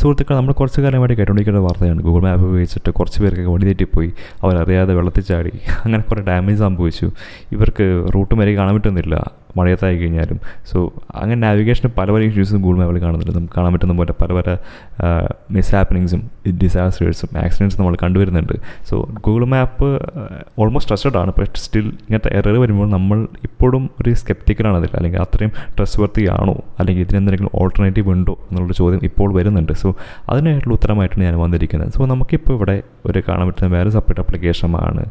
സുഹൃത്തുക്കൾ, നമ്മൾ കുറച്ച് കാലമായിട്ട് കേട്ടുകൊണ്ടിരിക്കുന്ന വാർത്തയാണ് ഗൂഗിൾ മാപ്പ് ഉപയോഗിച്ചിട്ട് കുറച്ച് പേർക്ക് വഴി തെറ്റിപ്പോയി, അവരറിയാതെ വെള്ളത്തിൽ ചാടി, അങ്ങനെ കുറേ ഡാമേജ് സംഭവിച്ചു, ഇവർക്ക് റൂട്ട് വരെ കാണാൻ പറ്റുന്നില്ല മഴയത്തായി കഴിഞ്ഞാലും. സോ അങ്ങനെ നാവിഗേഷന് പല പല ഇഷ്യൂസും ഗൂഗിൾ മാപ്പിൽ കാണുന്നുണ്ട്. നമുക്ക് കാണാൻ പറ്റുന്ന പോലെ പല പല മിസ് ഹാപ്പനിങ്സും ഡിസാസ്റ്റേഴ്സും ആക്സിഡൻറ്റ്സും നമ്മൾ കണ്ടുവരുന്നുണ്ട്. So Google map almost trusted ആണ്, പക്ഷേ സ്റ്റിൽ ഇങ്ങനത്തെ എറർ വരുമ്പോൾ നമ്മൾ ഇപ്പോഴും ഒരു സ്കെപ്റ്റിക്കലാണ് അതിൽ, അല്ലെങ്കിൽ അത്രയും ട്രസ്റ്റ് വർത്തി ആണോ, അല്ലെങ്കിൽ ഇതിനെന്തെങ്കിലും ഓൾട്ടർനേറ്റീവ് ഉണ്ടോ എന്നുള്ളൊരു ചോദ്യം ഇപ്പോൾ വരുന്നുണ്ട്. സോ അതിനായിട്ടുള്ള ഉത്തരമായിട്ടാണ് ഞാൻ വന്നിരിക്കുന്നത്. സോ നമുക്കിപ്പോൾ ഇവിടെ ഒരു കാണാൻ പറ്റുന്ന വേറെ സെപ്പറേറ്റ് ആപ്ലിക്കേഷനാണ്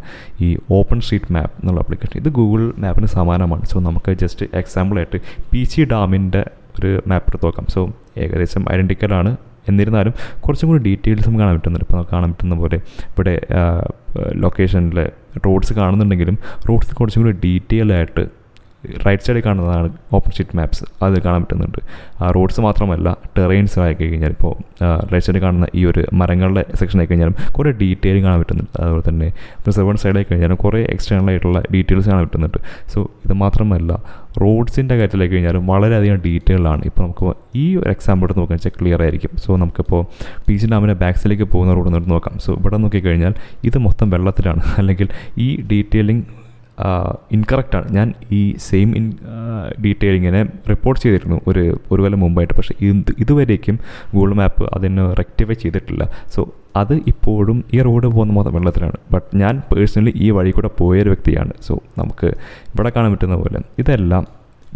ഈ ഓപ്പൺ സ്ട്രീറ്റ് മാപ്പ് എന്നുള്ള ആപ്ലിക്കേഷൻ. ഇത് ഗൂഗിൾ മാപ്പിന് സമാനമാണ്. സോ നമുക്ക് ജസ്റ്റ് എക്സാമ്പിളായിട്ട് പീച്ചി ഡാമിൻ്റെ ഒരു മാപ്പ് എടുത്ത് നോക്കാം. സോ ഏകദേശം ഐഡൻറ്റിക്കലാണ്, എന്നിരുന്നാലും കുറച്ചും കൂടി ഡീറ്റെയിൽസും കാണാൻ പറ്റുന്നുണ്ട്. ഇപ്പോൾ കാണാൻ പറ്റുന്ന പോലെ ഇവിടെ ലൊക്കേഷനിലെ റോഡ്സ് കാണുന്നുണ്ടെങ്കിലും റോഡ്സ് കുറച്ചും കൂടി ഡീറ്റെയിൽ ആയിട്ട് റൈറ്റ് സൈഡിൽ കാണുന്നതാണ് ഓപ്പൺ സ്ട്രീറ്റ് മാപ്സ്, അത് കാണാൻ പറ്റുന്നുണ്ട്. റോഡ്സ് മാത്രമല്ല ടെറൈൻസ് ആയി കഴിഞ്ഞാൽ ഇപ്പോൾ റൈറ്റ് സൈഡിൽ കാണുന്ന ഈ ഒരു മരങ്ങളുടെ സെക്ഷൻ ആയി കഴിഞ്ഞാലും കുറേ ഡീറ്റെയിൽ കാണാൻ പറ്റുന്നുണ്ട്. അതുപോലെ തന്നെ റിസർവൺ സൈഡായി കഴിഞ്ഞാലും കുറേ എക്സ്റ്റേണൽ ആയിട്ടുള്ള ഡീറ്റെയിൽസ് കാണാൻ പറ്റുന്നുണ്ട്. സോ ഇത് മാത്രമല്ല റോഡ്സിൻ്റെ കാര്യത്തിലേക്ക് കഴിഞ്ഞാലും വളരെയധികം ഡീറ്റെയിലാണ്. ഇപ്പോൾ നമുക്ക് ഈ ഒരു എക്സാമ്പിൾ എടുത്ത് നോക്കുകയെന്ന് വെച്ചാൽ ക്ലിയർ ആയിരിക്കും. സോ നമുക്കിപ്പോൾ പീച്ചി ഡാമിൻ്റെ ബാക്ക് സൈഡിലേക്ക് പോകുന്ന റോഡ് എടുത്ത് നോക്കാം. സോ ഇവിടെ നോക്കിക്കഴിഞ്ഞാൽ ഇത് മൊത്തം വെള്ളത്തിലാണ്, അല്ലെങ്കിൽ ഈ ഡീറ്റെയിലിംഗ് ഇൻകറക്റ്റാണ്. ഞാൻ ഈ സെയിം ഡീറ്റെയിലിങ്ങിനെ റിപ്പോർട്ട് ചെയ്തിരുന്നു ഒരു കൊല്ലം മുമ്പായിട്ട്, പക്ഷേ ഇതുവരേക്കും ഗൂഗിൾ മാപ്പ് അതിന് റെക്ടിഫൈ ചെയ്തിട്ടില്ല. സോ അത് ഇപ്പോഴും ഈ റോഡ് പോകുന്ന മൊത്തം വെള്ളത്തിലാണ്. ബട്ട് ഞാൻ പേഴ്സണലി ഈ വഴി കൂടെ പോയൊരു വ്യക്തിയാണ്. സോ നമുക്ക് ഇവിടെ കാണാൻ പറ്റുന്ന പോലെ ഇതെല്ലാം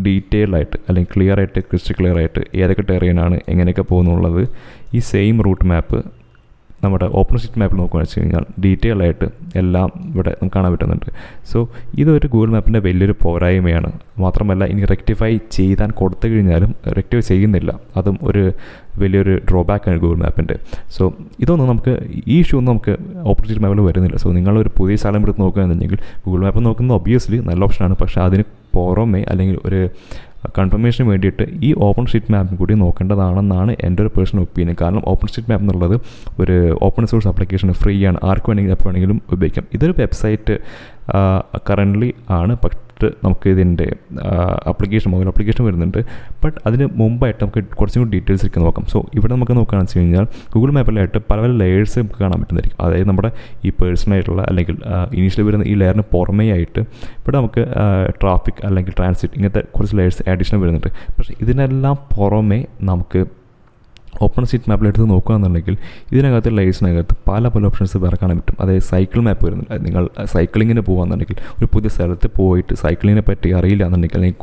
ഡീറ്റെയിൽഡായിട്ട് അല്ലെങ്കിൽ ക്ലിയറായിട്ട് ക്രിസ്റ്റൽ ക്ലിയറായിട്ട് ഏതൊക്കെ ടെറൈനാണ് എങ്ങനെയൊക്കെ പോകുന്നുള്ളത് ഈ സെയിം റൂട്ട് മാപ്പ് നമ്മുടെ ഓപ്പൺ സ്ട്രീറ്റ് മാപ്പിൽ നോക്കുകയാണെന്ന് വെച്ച് കഴിഞ്ഞാൽ ഡീറ്റെയിൽ ആയിട്ട് എല്ലാം ഇവിടെ നമുക്ക് കാണാൻ പറ്റുന്നുണ്ട്. സോ ഇതൊരു ഗൂഗിൾ മാപ്പിൻ്റെ വലിയൊരു പോരായ്മയാണ്. മാത്രമല്ല ഇനി റെക്ടിഫൈ ചെയ്താൻ കൊടുത്തു കഴിഞ്ഞാലും റെക്ടിഫൈ ചെയ്യുന്നില്ല, അതും ഒരു വലിയൊരു ഡ്രോബാക്കാണ് ഗൂഗിൾ മാപ്പിൻ്റെ. സോ ഇതൊന്നും നമുക്ക് ഈ ഇഷ്യൂ ഒന്നും നമുക്ക് ഓപ്പൺ സ്ട്രീറ്റ് മാപ്പിൽ വരുന്നില്ല. സോ നിങ്ങളൊരു പുതിയ സ്ഥലം എടുത്ത് നോക്കുകയാണെന്നുണ്ടെങ്കിൽ ഗൂഗിൾ മാപ്പ് നോക്കുന്നത് ഒബ്വിയസ്ലി നല്ല ഓപ്ഷനാണ്, പക്ഷേ അതിന് പുറമേ അല്ലെങ്കിൽ ഒരു കൺഫർമേഷന് വേണ്ടിയിട്ട് ഈ ഓപ്പൺ സ്ട്രീറ്റ് മാപ്പിൽ കൂടി നോക്കേണ്ടതാണെന്നാണ് എൻ്റെ ഒരു പേഴ്സണൽ ഒപ്പീനിയൻ. കാരണം ഓപ്പൺ സ്ട്രീറ്റ് മാപ്പ് എന്നുള്ളത് ഒരു ഓപ്പൺ സോഴ്സ് ആപ്ലിക്കേഷൻ, ഫ്രീ ആണ്, ആർക്ക് വേണമെങ്കിലും എപ്പോൾ വേണമെങ്കിലും ഉപയോഗിക്കാം. ഇതൊരു വെബ്സൈറ്റ് കറൻ്റ്ലി ആണ്, പക്ഷേ നമുക്ക് ഇതിൻ്റെ മൊബൈൽ ആപ്ലിക്കേഷൻ വരുന്നുണ്ട്. ബട്ട് അതിന് മുമ്പായിട്ട് നമുക്ക് കുറച്ചും കൂടി ഡീറ്റെയിൽസ് ഒക്കെ നോക്കാം. സോ ഇവിടെ നമുക്ക് നോക്കുകയാണെന്ന് വെച്ച് കഴിഞ്ഞാൽ ഗൂഗിൾ മാപ്പിലായിട്ട് പല പല ലെയേഴ്സ് നമുക്ക് കാണാൻ പറ്റുന്നതായിരിക്കും. അതായത് നമ്മുടെ ഈ പേഴ്സണായിട്ടുള്ള അല്ലെങ്കിൽ ഇനീഷ്യലി വരുന്ന ഈ ലെയറിന് പുറമേ ആയിട്ട് ഇവിടെ നമുക്ക് ട്രാഫിക് അല്ലെങ്കിൽ ട്രാൻസിറ്റ് ഇങ്ങനത്തെ കുറച്ച് ലെയേഴ്സ് അഡീഷണൽ വരുന്നുണ്ട്. പക്ഷേ ഇതിനെല്ലാം പുറമേ നമുക്ക് ഓപ്പൺ സ്ട്രീറ്റ് മാപ്പിലെടുത്ത് നോക്കുകയാണെന്നുണ്ടെങ്കിൽ ഇതിനകത്ത് ലെയേഴ്സിനകത്ത് പല പല ഓപ്ഷൻസ് വേറെ കാണാൻ പറ്റും. അതായത് സൈക്കിൾ മാപ്പ് വരുന്നുണ്ട്. നിങ്ങൾ സൈക്ലിങ്ങിന് പോകുകയാണെന്നുണ്ടെങ്കിൽ ഒരു പുതിയ സ്ഥലത്ത് പോയിട്ട് സൈക്ലിങ്ങിനെ പറ്റി അറിയില്ല എന്നുണ്ടെങ്കിൽ അല്ലെങ്കിൽ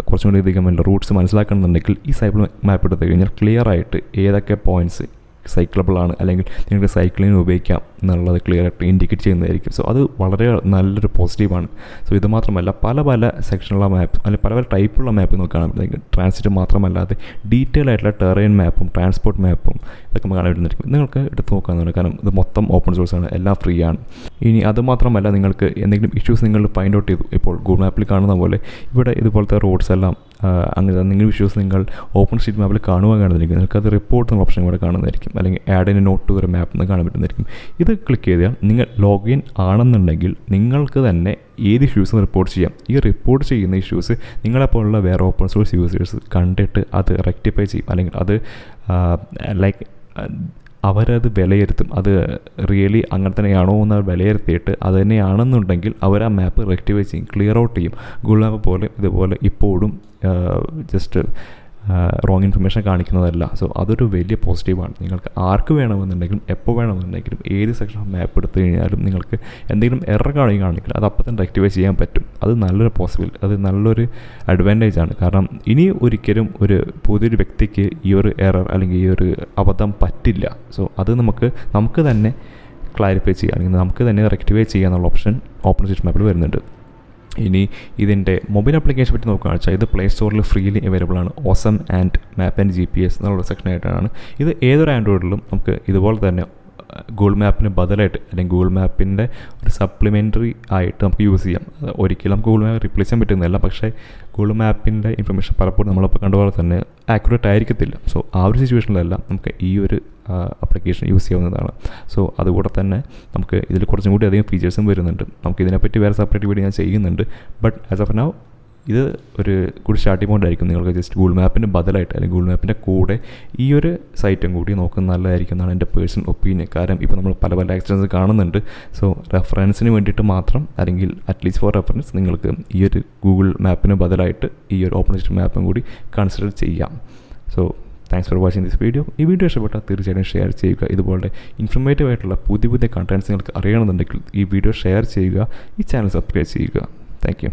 കുറച്ചും കൂടി അധികം റൂട്ട്സ് മനസ്സിലാക്കണമെന്നുണ്ടെങ്കിൽ ഈ സൈക്കിൾ മാപ്പ് എടുത്ത് കഴിഞ്ഞാൽ ക്ലിയർ ആയിട്ട് ഏതൊക്കെ പോയിൻറ്റ്സ് സൈക്കിളബിളാണ് അല്ലെങ്കിൽ നിങ്ങൾക്ക് സൈക്ലിങ്ങിന് ഉപയോഗിക്കാം എന്നുള്ളത് ക്ലിയർ ആയിട്ട് ഇൻഡിക്കേറ്റ് ചെയ്യുന്നതായിരിക്കും. സോ അത് വളരെ നല്ലൊരു പോസിറ്റീവാണ്. സോ ഇത് മാത്രമല്ല പല പല സെക്ഷനുള്ള മാപ്പ് അല്ലെങ്കിൽ പല പല ടൈപ്പുള്ള മാപ്പ് നോക്കുകയാണെങ്കിൽ ട്രാൻസിറ്റ് മാത്രമല്ലാതെ ഡീറ്റെയിൽ ആയിട്ടുള്ള ടെറൈൻ മാപ്പും ട്രാൻസ്പോർട്ട് മാപ്പും ഇതൊക്കെ കാണാൻ പറ്റുന്നതായിരിക്കും. നിങ്ങൾക്ക് എടുത്ത് നോക്കാവുന്നതാണ്, കാരണം ഇത് മൊത്തം ഓപ്പൺ സോഴ്സാണ്, എല്ലാം ഫ്രീ ആണ്. ഇനി അതുമാത്രമല്ല നിങ്ങൾക്ക് എന്തെങ്കിലും ഇഷ്യൂസ് നിങ്ങൾ ഫൈൻഡ് ഔട്ട് ചെയ്തു, ഇപ്പോൾ ഗൂഗിൾ മാപ്പിൽ കാണുന്ന പോലെ ഇവിടെ ഇതുപോലത്തെ റോഡ്സ് എല്ലാം അങ്ങനെ എന്തെങ്കിലും ഇഷ്യൂസ് നിങ്ങൾ ഓപ്പൺ സ്ട്രീറ്റ് മാപ്പിൽ കാണുകയാണെന്നുണ്ടെങ്കിൽ നിങ്ങൾക്ക് അത് റിപ്പോർട്ട് എന്നുള്ള ഓപ്ഷൻ ഇവിടെ കാണുന്നതായിരിക്കും, അല്ലെങ്കിൽ ആഡ് ഇൻ നോട്ട് ടു ഒരു മാപ്പ് എന്ന് കാണാൻ പറ്റുന്നതായിരിക്കും. ഇത് ക്ലിക്ക് ചെയ്താൽ നിങ്ങൾ ലോഗിൻ ആണെന്നുണ്ടെങ്കിൽ നിങ്ങൾക്ക് തന്നെ ഏത് ഇഷ്യൂസും റിപ്പോർട്ട് ചെയ്യാം. ഈ റിപ്പോർട്ട് ചെയ്യുന്ന ഇഷ്യൂസ് നിങ്ങളെപ്പോലുള്ള വേറെ ഓപ്പൺ സോഴ്സ് യൂസേഴ്സ് കണ്ടിട്ട് അത് റെക്ടിഫൈ ചെയ്യും, അല്ലെങ്കിൽ അത് ലൈക്ക് അവരത് വിലയിരുത്തും. അത് റിയലി അങ്ങനെ തന്നെയാണോ എന്ന് വിലയിരുത്തിയിട്ട് അത് തന്നെയാണെന്നുണ്ടെങ്കിൽ അവർ ആ മാപ്പ് റെക്ടിഫൈ ചെയ്യും, ക്ലിയർ ഔട്ട് ചെയ്യും. ഗൂഗിൾ മാപ്പ് പോലെ ഇതുപോലെ ഇപ്പോഴും ജസ്റ്റ് റോങ് ഇൻഫർമേഷൻ കാണിക്കുന്നതല്ല. സോ അതൊരു വലിയ പോസിറ്റീവാണ്. നിങ്ങൾക്ക് ആർക്ക് വേണമെന്നുണ്ടെങ്കിലും എപ്പോൾ വേണമെന്നുണ്ടെങ്കിലും ഏത് സെക്ഷൻ മാപ്പ് എടുത്തു കഴിഞ്ഞാലും നിങ്ങൾക്ക് എന്തെങ്കിലും എറർ കാണിക്കുക അത് അപ്പം തന്നെ റെക്ടിഫൈ ചെയ്യാൻ പറ്റും. അത് നല്ലൊരു അത് നല്ലൊരു അഡ്വാൻറ്റേജ് ആണ്. കാരണം ഇനി ഒരിക്കലും ഒരു പുതിയൊരു വ്യക്തിക്ക് ഈ ഒരു എറർ അല്ലെങ്കിൽ ഈ ഒരു അബദ്ധം പറ്റില്ല. സോ അത് നമുക്ക് തന്നെ ക്ലാരിഫൈ ചെയ്യുക അല്ലെങ്കിൽ നമുക്ക് തന്നെ റെക്ടിഫൈ ചെയ്യുക എന്നുള്ള ഓപ്ഷൻ ഓപ്പൺ സ്ട്രീറ്റ് മാപ്പിൽ വരുന്നുണ്ട്. ഇനി ഇതിൻ്റെ മൊബൈൽ ആപ്ലിക്കേഷൻ പറ്റി നോക്കുകയാണെന്ന് വെച്ചാൽ ഇത് പ്ലേ സ്റ്റോറിൽ ഫ്രീലി അവൈലബിൾ ആണ്. Awesome and map and GPS എന്നുള്ള സെക്ഷനായിട്ടാണ്. ഇത് ഏതൊരു ആൻഡ്രോയിഡിലും നമുക്ക് ഇതുപോലെ തന്നെ ഗൂഗിൾ മാപ്പിന് ബദലായിട്ട് അല്ലെങ്കിൽ ഗൂഗിൾ മാപ്പിൻ്റെ ഒരു സപ്ലിമെൻ്ററി ആയിട്ട് നമുക്ക് യൂസ് ചെയ്യാം. ഒരിക്കലും ഗൂഗിൾ മാപ്പ് റീപ്ലേസ് ചെയ്യാൻ പറ്റുന്നില്ല, പക്ഷേ ഗൂഗിൾ മാപ്പിൻ്റെ ഇൻഫർമേഷൻ പലപ്പോഴും നമ്മളിപ്പോൾ കണ്ടുപോലെ തന്നെ ആക്യുറേറ്റ് ആയിരിക്കത്തില്ല. സോ ആ ഒരു സിറ്റുവേഷനിലെല്ലാം നമുക്ക് ഈ ഒരു ആപ്ലിക്കേഷൻ യൂസ് ചെയ്യാവുന്നതാണ്. സോ അതുകൂടെ തന്നെ നമുക്ക് ഇതിൽ കുറച്ചും കൂടി അധികം ഫീച്ചേഴ്സും വരുന്നുണ്ട്. നമുക്ക് ഇതിനെപ്പറ്റി വേറെ സെപ്പറേറ്റ് വീഡിയോ ഞാൻ ചെയ്യുന്നുണ്ട്. ബട്ട് ആസ് ഓഫ് നൗ ഇത് ഒരു കൂടി സ്റ്റാർട്ടിംഗ് പോയിന്റ് ആയിരിക്കും. നിങ്ങൾക്ക് ജസ്റ്റ് ഗൂഗിൾ മാപ്പിന് ബദലായിട്ട് അല്ലെങ്കിൽ ഗൂഗിൾ മാപ്പിൻ്റെ കൂടെ ഈ ഒരു സൈറ്റും കൂടി നോക്കുന്നത് നല്ലതായിരിക്കും എന്നാണ് എൻ്റെ പേഴ്സണൽ ഒപ്പീനിയൻ. കാരണം ഇപ്പോൾ നമ്മൾ പല ആക്സിഡൻസ് കാണുന്നുണ്ട്. സോ റെഫറൻസിന് വേണ്ടിയിട്ട് മാത്രം, അല്ലെങ്കിൽ അറ്റ്ലീസ്റ്റ് ഫോർ റെഫറൻസ്, നിങ്ങൾക്ക് ഈ ഒരു ഗൂഗിൾ മാപ്പിന് ബദലായിട്ട് ഈ ഒരു ഓപ്പൺസ്ട്രീറ്റ് മാപ്പും കൂടി കൺസിഡർ ചെയ്യാം. So thanks for watching this video. ഈ വീഡിയോ ഇഷ്ടപ്പെട്ടാൽ തീർച്ചയായിട്ടും ഷെയർ ചെയ്യുക. ഇതുപോലെ ഇൻഫർമേറ്റീവ് ആയിട്ടുള്ള പുതിയ കണ്ടൻറ്റ്സ് നിങ്ങൾക്ക് അറിയണമെന്നുണ്ടെങ്കിൽ ഈ വീഡിയോ ഷെയർ ചെയ്യുക, ഈ ചാനൽ സബ്സ്ക്രൈബ് ചെയ്യുക. Thank you.